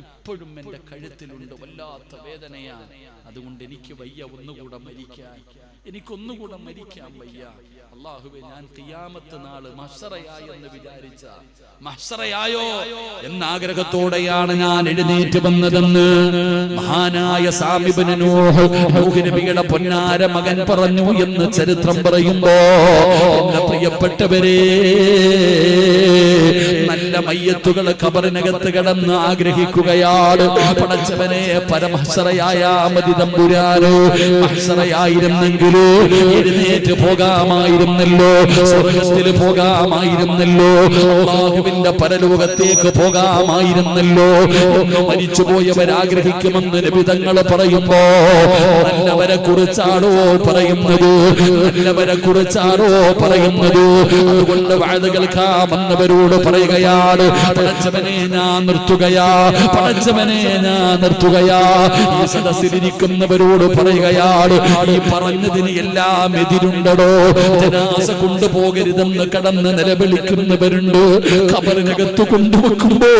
ഇപ്പോഴും എന്റെ കഴുത്തിലുണ്ട്. വല്ലാത്ത വേദനയാണ്. അതുകൊണ്ട് എനിക്ക് വയ്യ ഒന്നുകൂടെ മരിക്കാൻ, എനിക്കൊന്നുകൂടെ മരിക്കാൻ വയ്യ. അല്ലാഹുവേ, ഞാൻ ഖിയാമത്ത് നാള് മഹ്ശറയായി എന്ന് വിചാരിച്ച മഹ്ശറയായോ എന്ന ആഗ്രഹത്തോടെയാണ് ഞാൻ എഴുന്നേറ്റ് വന്നതെന്ന് മഹാനായ സാം ഇബ്നു നൂഹ് നബിയുടെ പൊന്നാര മകൻ പറഞ്ഞു എന്ന് ചരിത്രം പറയുമ്പോ, എന്റെ പ്രിയപ്പെട്ടവരെ, നല്ല മയ്യത്തുകൾ ഖബറിനകത്ത് കിടന്ന് ആഗ്രഹിക്കുകയാണ്. പടച്ചവനെ, പരമഹ്ശറയായ മതി തമ്പുരാനോ, മഹ്ശറയായിരുന്നെങ്കിലോ എഴുന്നേറ്റ് പോകാമായിരുന്നല്ലോ, സ്വർഗ്ഗത്തിൽ പോകാമായിരുന്നല്ലോ, അല്ലാഹുവിന്റെ പരലോകത്തേക്ക് പോകാമായിരുന്നല്ലോ. മരിച്ചുപോയവരാഗ്രഹിക്കുമെന്ന് നബി തങ്ങൾ പറയുമ്പോ, നല്ലവരെ കുറിച്ചാണോ പറയുന്നത്? നല്ലവരെ കുറിച്ചാണോ പറയുന്നത്? അതുകൊണ്ട് വഅദ് കേൾക്കാമെന്നവരോട് പറയുകയാണ്, പടച്ചവനെ ഞാൻ നിർത്തുകയാ, പടച്ചവനെ ഞാൻ നിർത്തുകയാ. ഈ സദസ്സിലിരിക്കുന്നവരോട് പറയുകയാണ്, ഈ പറഞ്ഞതിന് എല്ലാം എതിരുണ്ടടോ. ജനാസ കൊണ്ടുപോകരുതെന്ന് കടന്ന് നിലവിളിക്കുന്നവരുണ്ട്. ഖബറിനകത്ത് കൊണ്ടുവെക്കുമ്പോ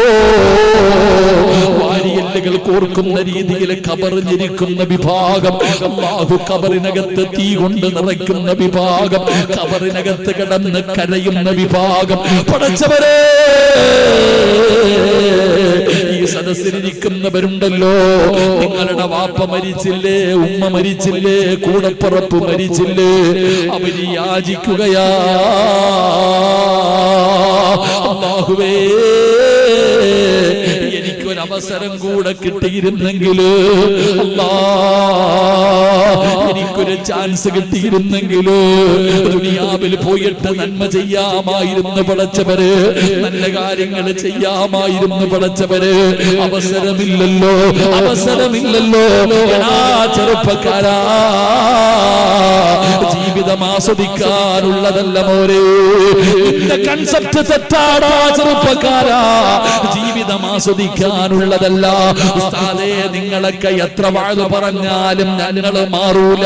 വാരിയെല്ലുകൾ കോർക്കുന്ന രീതിയിൽ ഖബറിഞ്ഞിരിക്കുന്ന വിഭാഗം, അല്ലാഹു ഖബറിനകത്ത് തീ കൊണ്ട് നിറയ്ക്കുന്ന വിഭാഗം, ഖബറിനകത്ത് കിടന്ന് കരയുന്ന വിഭാഗം. പടച്ചവരെ, ഈ സദസ്സിലിരിക്കുന്നവരുണ്ടല്ലോ, നിങ്ങളുടെ വാപ്പ മരിച്ചില്ലേ, ഉമ്മ മരിച്ചില്ലേ, കൂടപ്പുറപ്പ് മരിച്ചില്ലേ, അവര് യാചിക്കുകയാ, അല്ലാഹുവേ, എനിക്കൊരവസരം കൂടെ കിട്ടിയിരുന്നെങ്കിൽ, അല്ലാ, എനിക്കൊരു ചാൻസ് കിട്ടിയിരുന്നെങ്കിൽ ദുനിയാവിൽ പോയിട്ട് നന്മ ചെയ്യാമായിരുന്നു പടച്ചവര്, നല്ല കാര്യങ്ങൾ ചെയ്യാമായിരുന്നു പടച്ചവര്. അവസരമില്ലല്ലോ, അവസരമില്ലല്ലോ. ചെറുപ്പക്കാരാ, ജീവിതം ആസ്വദിക്കാനുള്ളതല്ല മോരെ, നിന്റെ കൺസെപ്റ്റ് തെറ്റാടാ ചെറുപ്പക്കാരാ. ജീവിതം ആസ്വദിക്കാനുള്ളതല്ല. ഉസ്താദേ, നിങ്ങളൊക്കെ എത്ര വാഴ് പറഞ്ഞാലും ഞങ്ങൾ മാറൂല.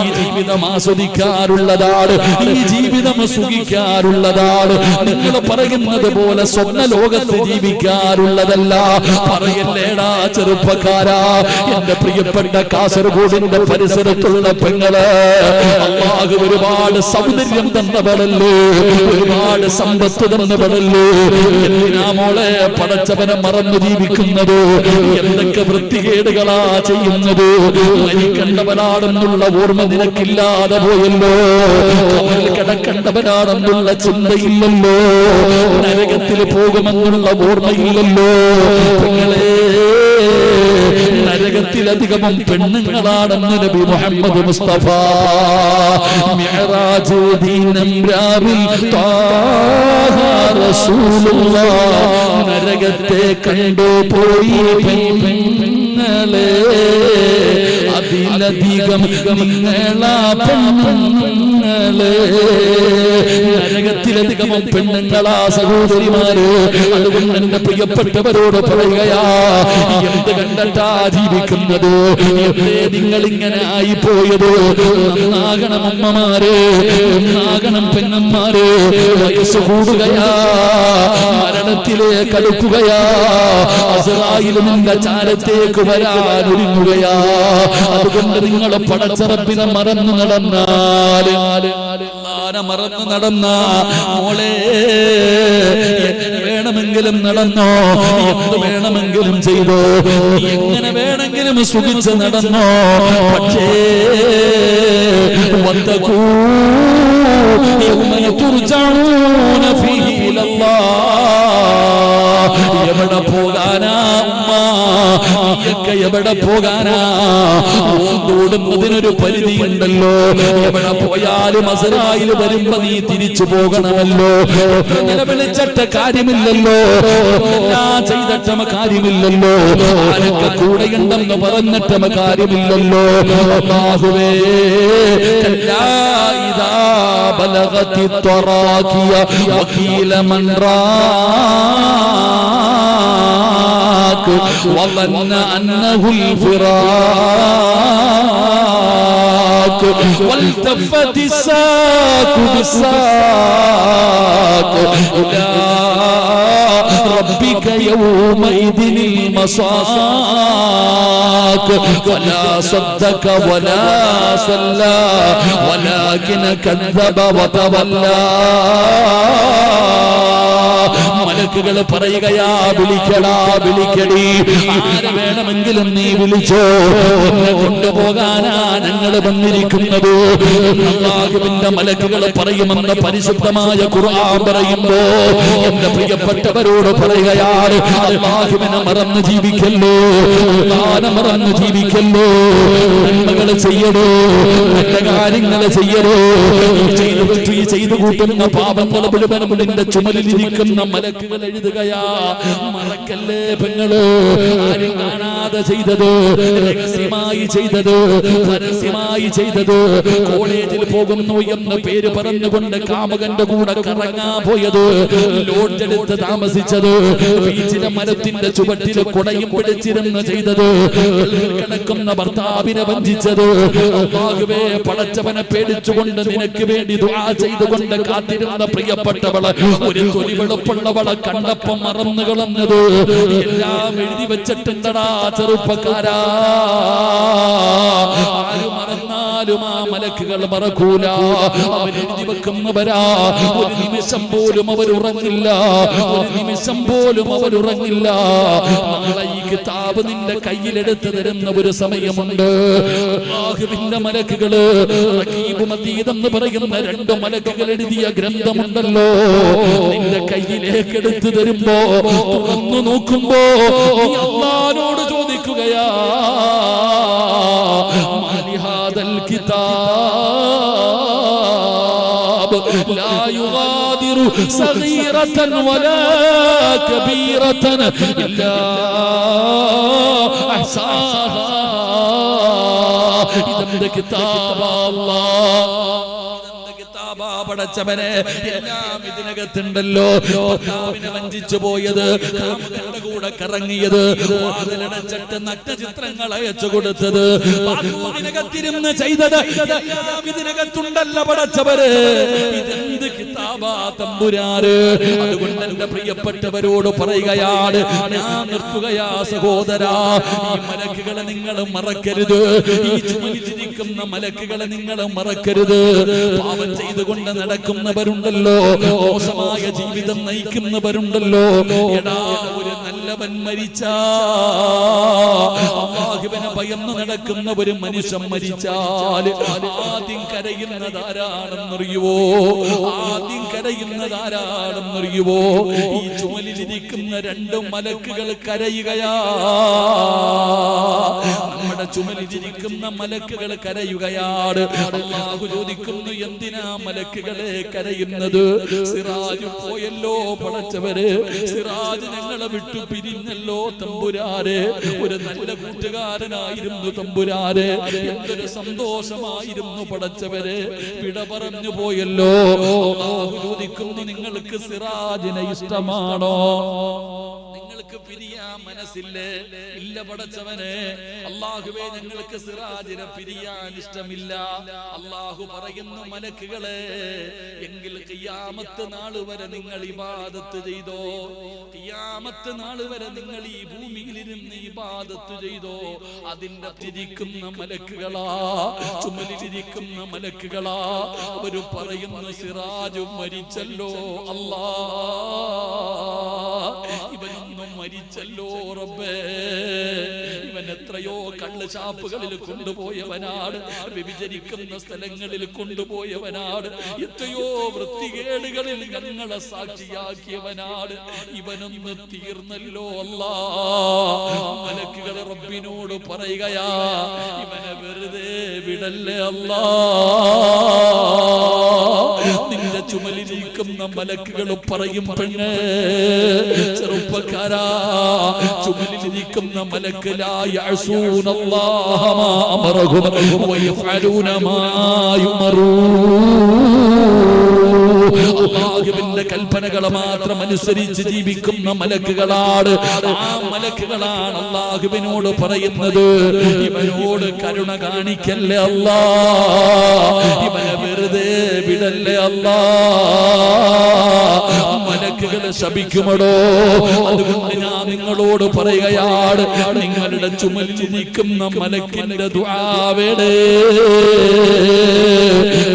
ഈ ജീവിതം ആസ്വദിക്കാറുള്ളതാണ്, ഈ ജീവിതം സുഖിക്കാറുള്ളതാണ്. നിങ്ങൾ പറയുന്നത് പോലെ സ്വപ്ന ലോകത്ത് ജീവിക്കാറുള്ളതല്ല. പറയല്ലേടാ ചെറുപ്പക്കാരാ. എന്റെ പ്രിയപ്പെട്ട കാസർഗോഡിന്റെ പരിസരത്തുള്ള പെങ്ങള്, അല്ലാഹു ഒരുപാട് സൗന്ദര്യം തന്നവളല്ലേ, ഒരുപാട് സമ്പത്ത് തന്നവളല്ലേ, എന്തിനാ മോളെ പടച്ചവനെ മറന്നു ജീവിക്കുന്നത്? എന്തൊക്കെ വൃത്തികേടുകളാ ചെയ്യുന്നത്? മരിക്കണ്ടവനാണെന്നുള്ള ഓർമ്മ നിനക്കില്ലാതെ പോയല്ലോ, കബറിൽ കിടക്കണ്ടവനാണെന്നുള്ള ചിന്തയില്ലല്ലോ, നരകത്തിൽ പോകുമെന്നുള്ള ഓർമ്മയില്ലല്ലോ. പെങ്ങളെ, നരകത്തിലധികവും പെണ്ണുങ്ങളാണെന്ന് നബി മുഹമ്മദ് മുസ്തഫ. മിഅ്റാജ് ദിനം രാവിൽ ത്വാഹ റസൂലുള്ളാഹ് നരകത്തെ കണ്ടുപോയി പെണ്ണുങ്ങളെ, അതിലധികം നിങ്ങളാ പെണ്ണുങ്ങളെ. നരകത്തിലധികം പെണ്ണുങ്ങളാ സഹോദരിമാര്. അതുകൊണ്ട് എന്റെ പ്രിയപ്പെട്ടവരോട് പറയുകയാ, എന്ത് കണ്ടിട്ടാ ജീവിക്കുന്നത്? എന്തേ നിങ്ങൾ ഇങ്ങനെ ആയിപ്പോയത്? നന്നാകണം അമ്മമാരെ, നന്നാകണം പെണ്ണന്മാരെ. വയസ്സ് കൂടുകയാ, മരണത്തിലേക്ക് അടുക്കുകയാ, അസ്റായീൽ നിന്റെ ചാരത്തേക്ക് വരാൻ ഒരുങ്ങുകയാ. അതുകൊണ്ട് നിങ്ങൾ പടച്ചറപ്പിനെ മറന്നു നടന്നാൽ, മറന്നു നടന്ന മോളെ, എങ്ങനെ വേണമെങ്കിലും നടന്നോ, എന്ത് വേണമെങ്കിലും ചെയ്തോ, എങ്ങനെ വേണമെങ്കിലും സുഖിച്ച് നടന്നോ. പക്ഷേ വത്തഖൂ യൗമ തുർജഊന ഫീഹി ഇലല്ലാഹ്. എവിടെ പോകാനാ ഉമ്മ? നീയൊക്കെ എവിടെ പോകാനാ? ഓടുന്നതിനൊരു പരിധിയുണ്ടല്ലോ. എവിടെ പോയാലും അസ്റായീൽ വരുമ്പോ നീ തിരിച്ചു പോകണമല്ലോ. നിലവിളിച്ചിട്ട് കാര്യമില്ലല്ലോ, ചെയ്തിട്ടമ കാര്യമില്ലല്ലോ, ആരൊക്കെ കൂടെയുണ്ടെന്ന് പറഞ്ഞിട്ടമ കാര്യമില്ലല്ലോ. അല്ലാഹുവേ, കല്ലാ ഇദാ ബലഗതി ത്വറാഖിയ വഖീല മൻ റാഖ് വظن أنه الفراق والتفت الساق بالساق إلى ربك يومئذ المساق فلا صدق ولا صلى ولكن كذب وتولى. മലക്കുകൾ പറയുകയാ, വിളിക്കടാ വിളിക്കടി, ആരെ വേണമെങ്കിലും നീ വിളിച്ചോ, കൊണ്ടുപോകാനാ ഞങ്ങൾ വന്നിരിക്കുന്നത്. അല്ലാഹുവിന്റെ മലക്കുകൾ പറയുമെന്ന് പരിശുദ്ധമായ ഖുർആൻ പറയുമ്പോ എന്റെ പ്രിയപ്പെട്ടവരോട് പറയുകയാണ്, അല്ലാഹുവിനെ മറന്ന് ജീവിക്കല്ലോ, അല്ലാഹുവിനെ മറന്ന് ജീവിക്കല്ലോ. നന്മകൾ ചെയ്യണോ, നല്ല കാര്യങ്ങൾ ചെയ്യണോ. ചെയ്തു കൂട്ടുന്ന പാപങ്ങൾ മുഴുവനും നിന്റെ ചുമലിലിരിക്കുന്ന മലക്കുകൾ എഴുതുകയാ. മറക്കല്ലേ പെങ്ങള്, ആരും കാണാതെ ചെയ്തത്, രഹസ്യമായി ചെയ്തത്, പരസ്യമായി ചെയ്തത്, കോളേജിൽ പോകുന്നു എന്ന് പേര് പറഞ്ഞുകൊണ്ട് കാമകന്റെ കൂടെ കറങ്ങാൻ പോയത്, ലോഡ്ജെടുത്ത് താമസിച്ചത്, ബീച്ചിലെ മരത്തിന്റെ ചുവട്ടിൽ കുടയും പിടിച്ചിരുന്ന് ചെയ്തത്, കിടക്കുന്ന ഭർത്താവിനെ വഞ്ചിച്ചത്. അല്ലാഹുവേ, പടച്ചവനെ പേടിച്ചുകൊണ്ട് നിനക്ക് വേണ്ടി ദുആ ചെയ്തുകൊണ്ട് കാത്തിരുന്ന പ്രിയപ്പെട്ടവള്, ഒരു തൊലി വെളുപ്പുള്ളവളെ കണ്ടപ്പം മറന്നു കളഞ്ഞത്. എല്ലാം എഴുതി വെച്ചിട്ടുണ്ടടാ ചെറുപ്പക്കാരാ. ആര് മറന്നാലും ആ മലക്കുകൾ മറക്കൂല. അവരെഴുതി വെക്കുന്നവരാ. ഒരു നിമിഷം പോലും അവരുറങ്ങില്ല, ഒരു നിമിഷം പോലും അവരുറങ്ങില്ല. നാളെ ഈ കിതാബ് നിന്റെ കയ്യിലെടുത്ത് തരുന്ന ഒരു സമയമുണ്ട്. അല്ലാഹുവിന്റെ മലക്കുകള്, റഖീബും അതീദ് എന്ന് പറയുന്ന രണ്ട് മലക്കുകൾ എഴുതിയ ഗ്രന്ഥമുണ്ടല്ലോ, നിന്റെ കയ്യിലേക്ക് എടുത്തു തരുമ്പോ, തുറന്നു നോക്കുമ്പോ നീ അല്ലാഹുവോട് ചോദിക്കുകയാ, മാലിഹാദൽ കിതാബ് ലാ യുഗാദിറു സഗീറതൻ വലാ കബീറതൻ ഇല്ലാ അഹ്സാഹാ. ഇതെന്ത് കിതാബാ അല്ലാഹ്, പടച്ചവനെ, എല്ലാം ഇതിനകത്തുണ്ടല്ലോ. ഭർത്താവിനെ വഞ്ചിച്ചു പോയത്, കാമുകന്റെ കൂടെ കറങ്ങിയത്, വാതിലടച്ചിട്ട് നഗ്നചിത്രങ്ങൾ അയച്ചു കൊടുത്തത്, ബാത്റൂമിനകത്തിരുന്ന് ചെയ്തത്, എല്ലാം ഇതിനകത്തുണ്ടല്ലോ പടച്ചവര്. ഇതെന്ത് കിതാബാ തമ്പുരാന്? അതുകൊണ്ട് എന്റെ പ്രിയപ്പെട്ടവരോട് പറയുകയാണ്, ഞാൻ നിർത്തുകയാ സഹോദരാ, ഈ മലക്കുകളെ നിങ്ങൾ മറക്കരുത്. ഈ ചുമലിലിരിക്കുന്ന മലക്കുകളെ നിങ്ങൾ മറക്കരുത്. പാപം ചെയ്തുകൊണ്ട് നടക്കുന്നവരുണ്ടല്ലോ, മോശമായ ജീവിതം നയിക്കുന്നവരുണ്ടല്ലോ. എടാ, ഒരു നല്ലവൻ മരിച്ചാ, അല്ലാഹുവിനെ ഭയന്ന് നടക്കുന്ന ഒരു മനുഷ്യൻ മരിച്ചാൽ ആദ്യം കരയുന്നതാരാണെന്നറിയുവോ? ആദ്യം കരയുന്നതാരാണെന്നറിയുവോ? ഈ ചുമലിലിരിക്കുന്ന രണ്ട് മലക്കുകൾ കരയുകയാ. നമ്മുടെ ചുമലിലിരിക്കുന്ന മലക്കുകൾ കരയുകയാണ്. അല്ലാഹു ചോദിക്കുന്നു, എന്തിനാ മലക്കുകളെ കരയുന്നത്? സിറാജ് പോയല്ലോ പടച്ചവര്, സിറാജ് ഞങ്ങളെ വിട്ടു പിരിഞ്ഞല്ലോ തമ്പുരാരെ. ഒരു നല്ല കൂട്ടുകാരനായിരുന്നു തമ്പുരാരെ, എന്തൊരു സന്തോഷമായിരുന്നു പടച്ചവരെ. വിട പറഞ്ഞു പോയല്ലോ. അല്ലാഹു ചോദിക്കുന്നു, നിങ്ങൾക്ക് സിറാജിനെ ഇഷ്ടമാണോ? നിങ്ങൾക്ക് പിരിയാൻ മനസ്സില്ലേ? ഇല്ല പടച്ചവനെ, അല്ലാഹുവേ ഞങ്ങൾക്ക് സിറാജിനെ പിരിയാൻ ഇഷ്ടമില്ല. അല്ലാഹു പറയുന്നു, മലക്കുകളെ, എങ്കിൽ ഖിയാമത്ത് നാൾ വരെ നിങ്ങൾ ഇബാദത്ത് ചെയ്തോ, ഖിയാമത്ത് നാൾ വരെ നിങ്ങൾ ഈ ഭൂമിയിൽ ഇരുന്ന് ഇബാദത്ത് ചെയ്തോ. അതിന്റെ തിരിക്കുന്ന മലക്കുകളാ, ചുമലിലിരിക്കുന്ന മലക്കുകളാ, അവര് പറയുന്നു, സിറാജും മരിച്ചല്ലോ അല്ലാ, ഇവനൊന്നും മരിച്ചല്ലോ റബ്ബേ, ഇവൻ എത്രയോ കള്ള് ഷാപ്പുകളിൽ കൊണ്ടുപോയവനാണ്, വ്യഭിചരിക്കുന്ന സ്ഥലങ്ങളിൽ കൊണ്ടുപോയവനാണ്, എത്രയോ വൃത്തികേടുകളിൽ ഞങ്ങളെ സാക്ഷിയാക്കിയവനാണ്, ഇവനൊന്ന് തീർന്നല്ലോ അല്ലാ. മലക്കുകൾ റബ്ബിനോട് പറയുകയാ, ഇവനെ വെറുതെ വിടല്ലേ അല്ലാ. നിന്റെ ചുമലിരിക്കുന്ന മലക്കുകൾ പറയും, പെണ്ണ്, ചെറുപ്പക്കാരാ, ചുമലിരിക്കുന്ന മലക്ക് ലാ യഅസൂനല്ലാഹ മാ അമറഹും വയഫഅലൂന മാ യുമറൂൻ. അല്ലാഹുവിന്റെ കൽപ്പനകളെ മാത്രം അനുസരിച്ച് ജീവിക്കുന്ന മലക്കുകളാണ്. ആ മലക്കുകളാണ് അല്ലാഹുവിനോട് പറയുന്നത്, ഇവനോട് കരുണ കാണിക്കല്ലേ അല്ലാ, ഇവനെ വെറുതെ വിടല്ലേ അല്ലാ. മലക്കുകളെ ശപിക്കുമടോ. അതുകൊണ്ട് ഞാൻ നിങ്ങളോട് പറയുകയാണ്, നിങ്ങളുടെ ചുമലിരിക്കുന്ന മലക്കിന്റെ ദുആവേടേ,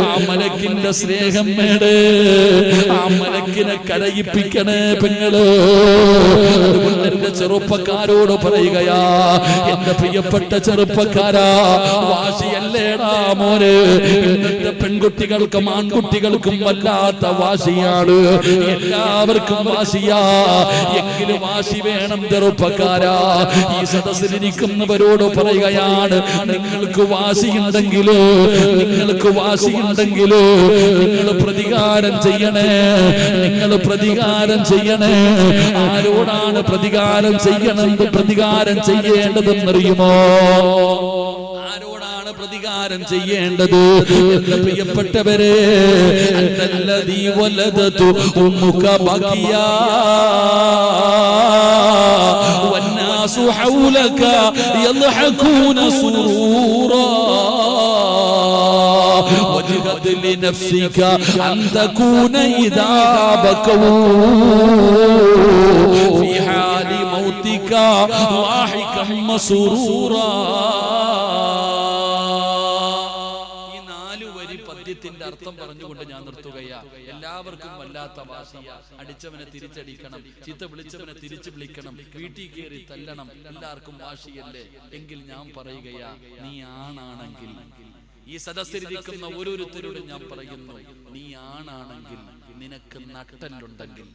ആ മലക്കിന്റെ സ്നേഹം വേടേ, ആ മലക്കിനെ കരയിപ്പിക്കണേ പെങ്ങള്. അതുകൊണ്ട് എന്റെ ചെറുപ്പക്കാരോട് പറയുകയാ, എന്റെ പ്രിയപ്പെട്ട ചെറുപ്പക്കാരാ, വാശിയല്ലേടാ മോനെ. ഇന്നത്തെ പെൺകുട്ടികൾക്കും ആൺകുട്ടികൾക്കും വല്ലാത്ത വാശിയാണ്, എല്ലാവർക്കും വാശിയാ. എങ്കിലും വാശി വേണം ചെറുപ്പക്കാരാ. ഈ സദസ്സിലിരിക്കുന്നവരോട് പറയുകയാണ്, നിങ്ങൾക്ക് വാശിയുണ്ടെങ്കിലോ, നിങ്ങൾക്ക് വാശിയുണ്ടെങ്കിലോ നിങ്ങൾ പ്രതികാരം ചെയ്യണേ, നിങ്ങൾ പ്രതികാരം ചെയ്യണേ. ആരോടാണ് പ്രതികാരം ചെയ്യണമെന്ന്, പ്രതികാരം ചെയ്യേണ്ടതെന്നറിയുമോ? ആരോടാണ് പ്രതികാരം ചെയ്യേണ്ടത്? എന്റെ പ്രിയപ്പെട്ടവരെ, അന്നല്ലദീ വലദതു ഉമ്മുക ബകിയാ വന്നാസു ഹൗലക യദ്ഹകൂന സുറൂറാ وجهد لنفسك أن تكون إذا بكوا في حال موتك ضاحكا مسرورا. പദ്യത്തിന്റെ അർത്ഥം പറഞ്ഞുകൊണ്ട് ഞാൻ നിർത്തുകയാ. എല്ലാവർക്കും വല്ലാത്ത വാശിയ, അടിച്ചവനെ തിരിച്ചടിക്കണം, ചീത്ത വിളിച്ചവനെ തിരിച്ചു വിളിക്കണം, വീട്ടിൽ കയറി തല്ലണം, എല്ലാവർക്കും വാശിയല്ലേ. എങ്കിൽ ഞാൻ പറയുകയാ, നീ ആണാണെങ്കിൽ, ഈ സദസ്സിലിരിക്കുന്ന ഓരോരുത്തരോടും ഞാൻ പറയുന്നു, നീ ആണാണെങ്കിൽ, നിനക്ക് നട്ടലുണ്ടെങ്കിൽ,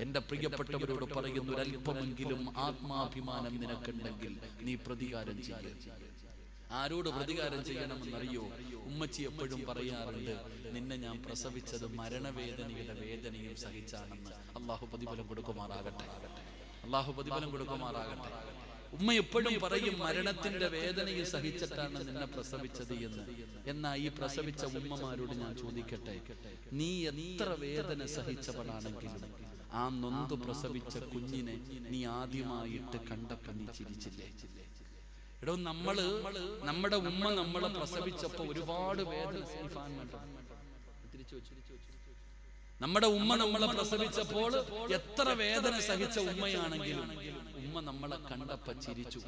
എന്റെ പ്രിയപ്പെട്ടവരോട് പറയുന്നു, ഒരല്പമെങ്കിലും ആത്മാഭിമാനം നിനക്കുണ്ടെങ്കിൽ നീ പ്രതികാരം ചെയ്യുക. ആരോട് പ്രതികാരം ചെയ്യണമെന്നറിയോ? ഉമ്മച്ചി എപ്പോഴും പറയാറുണ്ട്, നിന്നെ ഞാൻ പ്രസവിച്ചത് മരണവേദനയുടെ വേദനയും സഹിച്ചാണെന്ന്. അള്ളാഹു പ്രതിഫലം കൊടുക്കുമാറാകട്ടെ, അള്ളാഹു പ്രതിഫലം കൊടുക്കുമാറാകട്ടെ. ഉമ്മ എപ്പോഴും പറയും, മരണത്തിന്റെ വേദനയിൽ സഹിച്ചിട്ടാണ് നിന്നെ പ്രസവിച്ചത് എന്ന്. എന്നാ ഈ പ്രസവിച്ച ഉമ്മമാരോട് ഞാൻ ചോദിക്കട്ടെ, നീ എത്ര വേദന സഹിച്ചവനാണെങ്കിലും ആ നൊന്ത് പ്രസവിച്ച കുഞ്ഞിനെ നീ ആദ്യമായിട്ട് കണ്ടപ്പോ നീ ചിരിച്ചില്ലേ? എടോ, നമ്മുടെ ഉമ്മ നമ്മളെ പ്രസവിച്ചപ്പോ ഒരുപാട് വേദന സഹിക്കാനുണ്ട്. നമ്മുടെ ഉമ്മ നമ്മളെ പ്രസവിച്ചപ്പോൾ എത്ര വേദന സഹിച്ച ഉമ്മയാണെങ്കിലും ഉമ്മ നമ്മളെ കണ്ടപ്പോ ചിരിച്ചു.